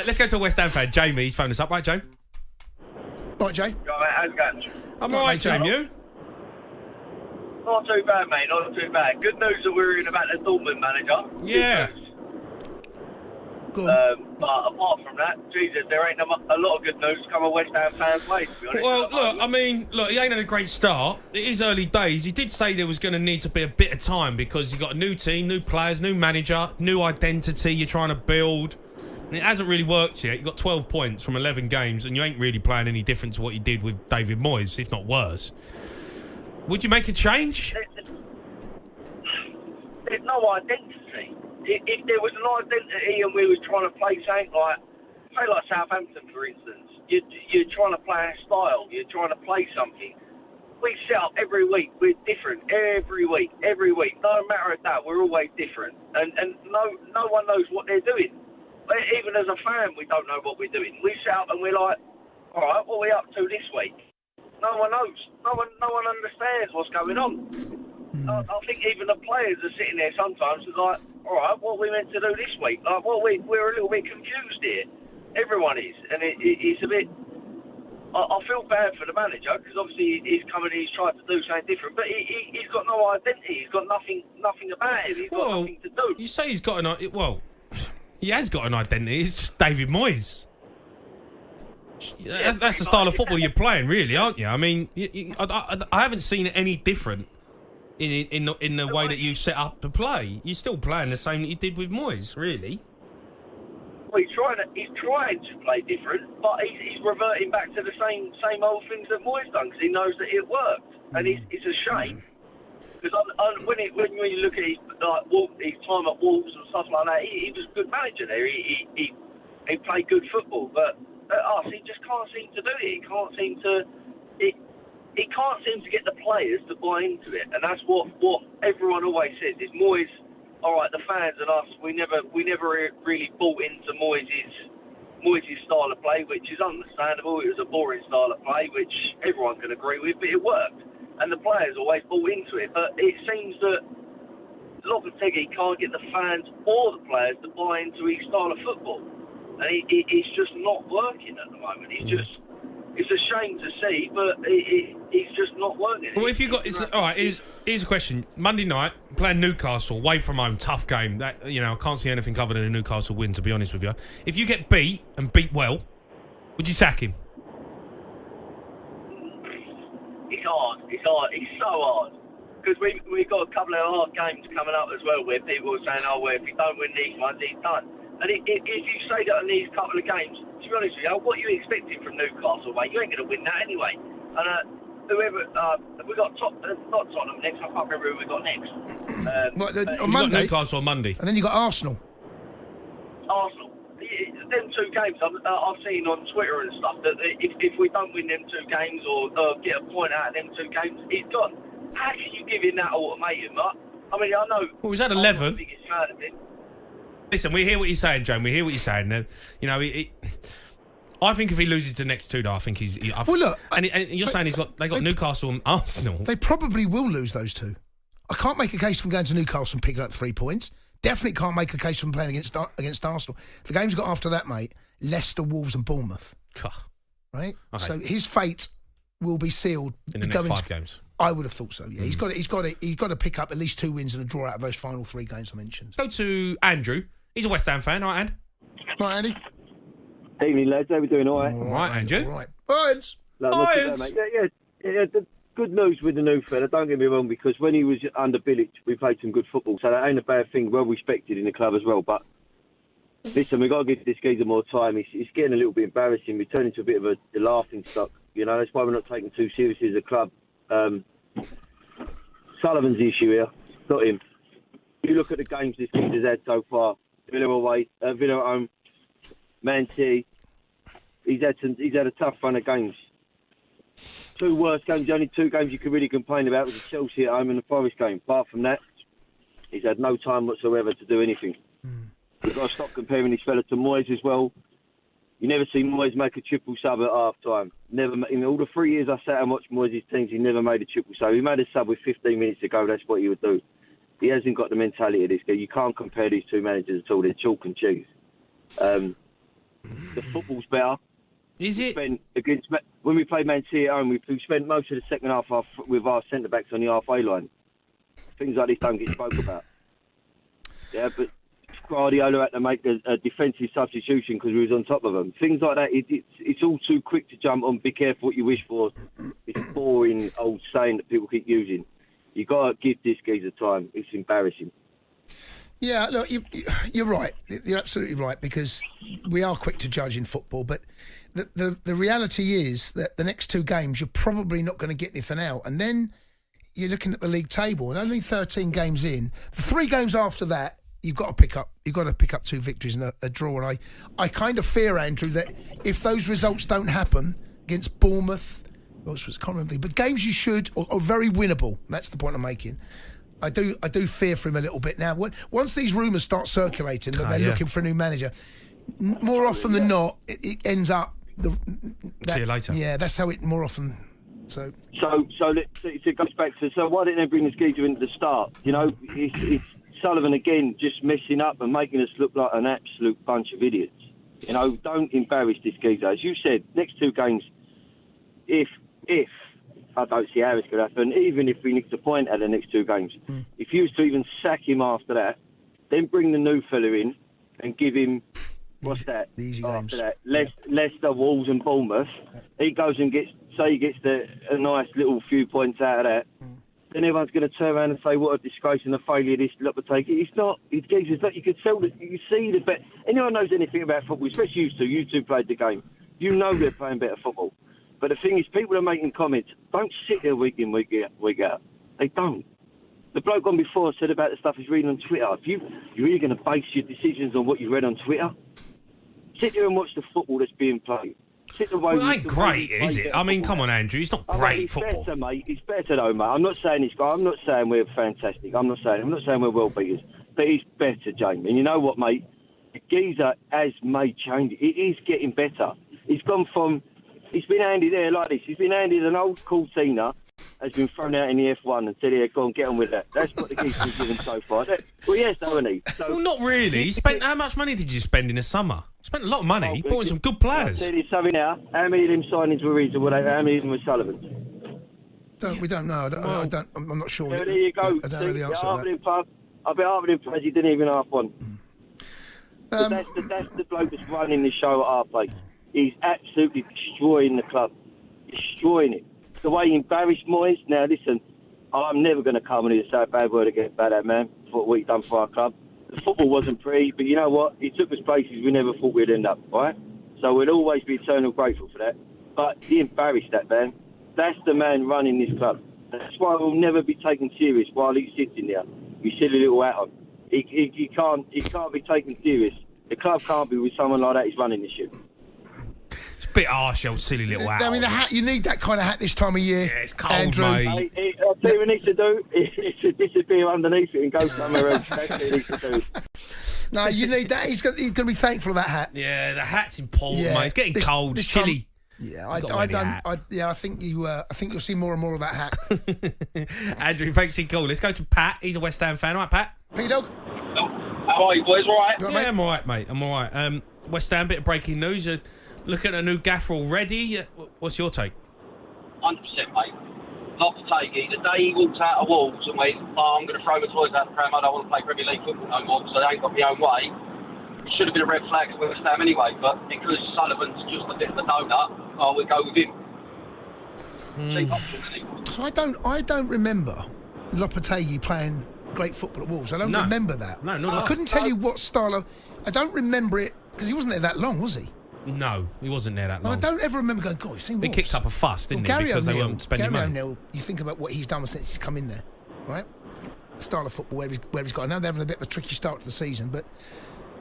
Let's go to a West Ham fan. Jamie, he's phoned us up. Right, Jamie? Right, Jay? How's it going? I'm all right, Jamie. You? Not too bad, mate. Not too bad. Good news that we're in about the Dortmund manager. Yeah. Go on. But apart from that, Jesus, there ain't a lot of good news to come a West Ham fan's way, to be honest. Well, look, he ain't had a great start. It is early days. He did say there was going to need to be a bit of time because you've got a new team, new players, new manager, new identity you're trying to build. And it hasn't really worked yet. You got 12 points from 11 games and you ain't really playing any different to what you did with David Moyes, if not worse. Would you make a change? There's no identity. If there was an identity and we was trying to play something like Southampton, for instance, you're trying to play a style, you're trying to play something. We set up every week, we're different, every week. No matter that, we're always different. And no one knows what they're doing. Even as a fan, we don't know what we're doing. We set up and we're like, all right, what are we up to this week? No one knows. No one understands what's going on. I think even the players are sitting there sometimes and like, all right, what are we meant to do this week? Like, we're a little bit confused here. Everyone is, and it's a bit. I feel bad for the manager because obviously he's come and he's tried to do something different, but he's got no identity. He's got nothing about him. He's got nothing to do. You say he's got an he has got an identity. It's just David Moyes. Yeah, that's the style of football you're playing, really, aren't you? I mean, I haven't seen it any different in the way that you set up to play. You're still playing the same that you did with Moyes, really. Well, he's trying to play different, but he's reverting back to the same old things that Moyes done because he knows that it worked, and it's a shame. Because when you look at his time at Wolves and stuff like that, he was a good manager there. He played good football, but at us, he just can't seem to do it. He can't seem to get the players to buy into it, and that's what everyone always says is Moyes. All right, the fans and us, we never really bought into Moyes' style of play, which is understandable. It was a boring style of play, which everyone can agree with, but it worked. And the players always bought into it. But it seems that Lopetegui can't get the fans or the players to buy into his style of football. And it's just not working at the moment. It's a shame to see, but it's just not working. Well, if you got... all right, here's a question. Monday night, playing Newcastle, away from home, tough game. That, I can't see anything other than a Newcastle win, to be honest with you. If you get beat, and beat well, would you sack him? It's hard. It's so hard. Because we've got a couple of hard games coming up as well where people are saying, well, if you don't win these ones, he's done. And if you say that in these couple of games, to be honest with you, what are you expecting from Newcastle, mate? You ain't going to win that anyway. And whoever... we got not Tottenham next. I can't remember who we got next. On Monday. Got Newcastle on Monday. And then you got Arsenal. Them two games I've seen on Twitter and stuff that if we don't win them two games or get a point out of them two games, it's gone. How can you give him that ultimatum? I mean, I know. Well, was that 11? I'm the biggest fan of him. Listen, we hear what you're saying, Joan. We hear what you're saying. I think if he loses the next two, though, I think he's. Well, look, and you're saying they got Newcastle and Arsenal. They probably will lose those two. I can't make a case from going to Newcastle and picking up 3 points. Definitely can't make a case from playing against Arsenal. The games got after that, mate. Leicester, Wolves, and Bournemouth. Right. Okay. So his fate will be sealed in the next 5 games. I would have thought so. Yeah, he's got to pick up at least 2 wins and a draw out of those final 3 games I mentioned. Go to Andrew. He's a West Ham fan, right, Andy? Right, Andy. Evening, lads. How we doing? All right. All right, Andrew. All right. Lions. Yeah. Good news with the new fella. Don't get me wrong, because when he was under Bilic, we played some good football, so that ain't a bad thing. Well respected in the club as well. But listen, we got to give this geezer more time. It's getting a little bit embarrassing. We're turning into a bit of a laughing stock. That's why we're not taking too seriously as a club. Sullivan's the issue here, not him. You look at the games this geezer's had so far. Villa away, Villa at home, Man City. He's had a tough run of games. 2 worst games, the only 2 games you could really complain about was the Chelsea at home and the Forest game. Apart from that, he's had no time whatsoever to do anything. We've got to stop comparing this fella to Moyes as well. You never see Moyes make a triple sub at half time. Never, in all the 3 years I sat and watched Moyes' teams, he never made a triple sub. He made a sub with 15 minutes to go, that's what he would do. He hasn't got the mentality of this guy. You can't compare these 2 managers at all. They're chalk and cheese. The football's better. Is it? When we played Man City at home, we spent most of the second half with our centre-backs on the halfway line. Things like this don't get spoke about. Yeah, but Guardiola had to make a defensive substitution because we was on top of them. Things like that, it's all too quick to jump on. Be careful what you wish for. It's boring old saying that people keep using. You got to give this geezer time. It's embarrassing. Yeah, look, you're right. You're absolutely right, because we are quick to judge in football, but the reality is that the next 2 games you're probably not going to get anything out, and then you're looking at the league table and only 13 games in. The 3 games after that, you've got to pick up 2 victories and a draw. And I kind of fear, Andrew, that if those results don't happen against Bournemouth, can't remember, but games you should or very winnable. That's the point I'm making. I do fear for him a little bit now. Once these rumours start circulating that they're looking for a new manager, more often than not, it ends up. See you later. Yeah, that's how it more often. So it goes back to, so why didn't they bring this geezer in at the start? You know, it's Sullivan again, just messing up and making us look like an absolute bunch of idiots. You know, don't embarrass this geezer. As you said, next 2 games, if I don't see how it's going to happen, even if we nick the point at the next 2 games, if you was to even sack him after that, then bring the new fella in and give him, what's that? The easy after games. that, Leicester, Wolves and Bournemouth, he goes and gets a nice little few points out of that. Then everyone's going to turn around and say, what a disgrace and a failure this Lopetegui. It's not. It's geezers. Look, you can tell that. You see the bet. Anyone knows anything about football, especially you two played the game. You know they're playing better football. But the thing is, people are making comments. Don't sit there week in, week out. They don't. The bloke on before said about the stuff he's reading on Twitter. If you're really going to base your decisions on what you read on Twitter, sit there and watch the football that's being played. Well, it ain't great, is it? I mean, come on, Andrew. It's not great football. Better, mate. It's better, though, mate. I'm not saying we're fantastic. I'm not saying we're world beaters. But it's better, Jamie. And you know what, mate? The geezer has made changes. It is getting better. He's gone from... He's been handed there like this. He's been handed an old Cortina, has been thrown out in the F1 and said, "Here, go on, get on with that." That's what the geezer's given so far. Well, yes, haven't he? So, well, not really. How much money did you spend in the summer? Spent a lot of money. Bought in some good players. I'll tell you something now. How many of them signings were his? How many of them were Sullivan's? We don't know. I'm not sure. There you go. I don't know the answer to that. I bet half of them players he didn't even have one. That's the bloke that's running the show at our place. He's absolutely destroying the club. Destroying it. The way he embarrassed Moyes. Now, listen, I'm never going to come and say a bad word against that man for what he's done for our club. The football wasn't pretty, but you know what? He took us places we never thought we'd end up, right? So we'll always be eternally grateful for that. But he embarrassed that man. That's the man running this club. That's why we'll never be taken serious while he's sitting there. You silly little atom. He can't be taken serious. The club can't be with someone like that who's running this shit. It's a bit harsh, old silly little hat. I mean, the hat. You need that kind of hat this time of year. Yeah, it's cold, Andrew. mate. I'll tell you what he needs to do is to disappear underneath it and go somewhere else. That's what he needs to do. No, you need that. He's going to be thankful for that hat. Yeah, the hat's important, mate. It's getting cold. It's chilly. Yeah, I think you'll see more and more of that hat. Andrew, thanks for your call. Let's go to Pat. He's a West Ham fan. All right, Pat? P-Dog. How are you, boys? All right? Right, yeah, I'm all right, mate. I'm all right. West Ham, bit of breaking news. Looking at a new gaffer already. What's your take? 100%, mate. Lopetegui, the day he walked out of Wolves and went, I'm going to throw my toys out the pram, I don't want to play Premier League football no more because I ain't got my own way. It should have been a red flag for West Ham anyway, but because Sullivan's just a bit of a donut, we'll go with him. Cheap option, isn't he? So I don't remember Lopetegui playing great football at Wolves. I don't remember that. No, not I couldn't tell you what style of... I don't remember it because he wasn't there that long, was he? No, he wasn't there that long. I don't ever remember going, God, he's seen Wolves. He kicked up a fuss, didn't he? Because they weren't spending money. Gary O'Neill, you think about what he's done since he's come in there, right? The style of football where he's got. I know they're having a bit of a tricky start to the season, but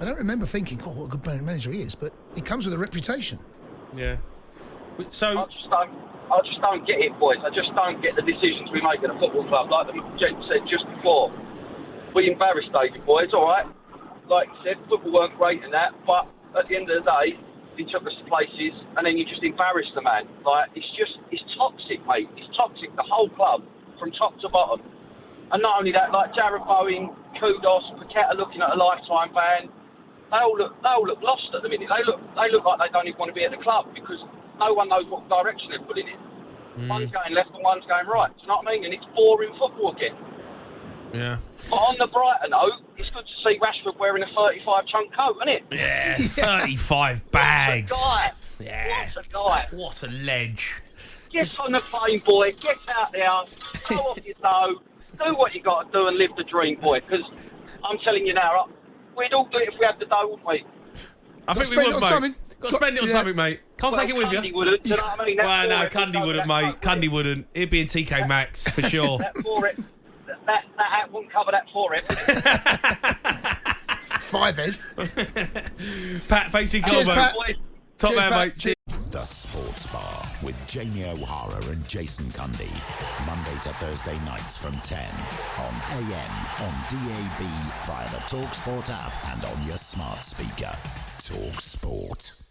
I don't remember thinking, what a good manager he is. But he comes with a reputation. Yeah. So I just don't get it, boys. I just don't get the decisions we make at a football club. Like the gent said just before, we embarrassed David, boys. All right. Like you said, football weren't great in that, but at the end of the day, he took us to places, and then you just embarrass the man. Like, it's toxic, mate. It's toxic, the whole club, from top to bottom. And not only that, like Jared Bowen, Kudos, Paqueta looking at a lifetime ban. they all look lost at the minute. They look like they don't even want to be at the club because no one knows what direction they're putting in. One's going left and one's going right. Do you know what I mean? And it's boring football again. Yeah. But on the brighter note, it's good to see Rashford wearing a 35 chunk coat, isn't it? Yeah, 35 bags. What a guy. Yeah. What a guy. What a ledge. Get on the plane, boy. Get out there. Go off your dough. Do what you got to do and live the dream, boy. Because I'm telling you now, we'd all do it if we had the dough, wouldn't we? I think we would, mate. Got to spend it on something, mate. Can't take it with you. Cundy wouldn't, do you know what I mean? Well, no, Cundy wouldn't, mate. Cundy wouldn't. It'd be in TK Maxx, for sure. That hat wouldn't cover that for it. 5 Ed. Pat, thanks for your Cheers, comment. Pat. Top Cheers, man, Pat. mate. Cheers. The Sports Bar with Jamie O'Hara and Jason Cundy. Monday to Thursday nights from 10 on AM, on DAB, via the talkSPORT app and on your smart speaker. talkSPORT.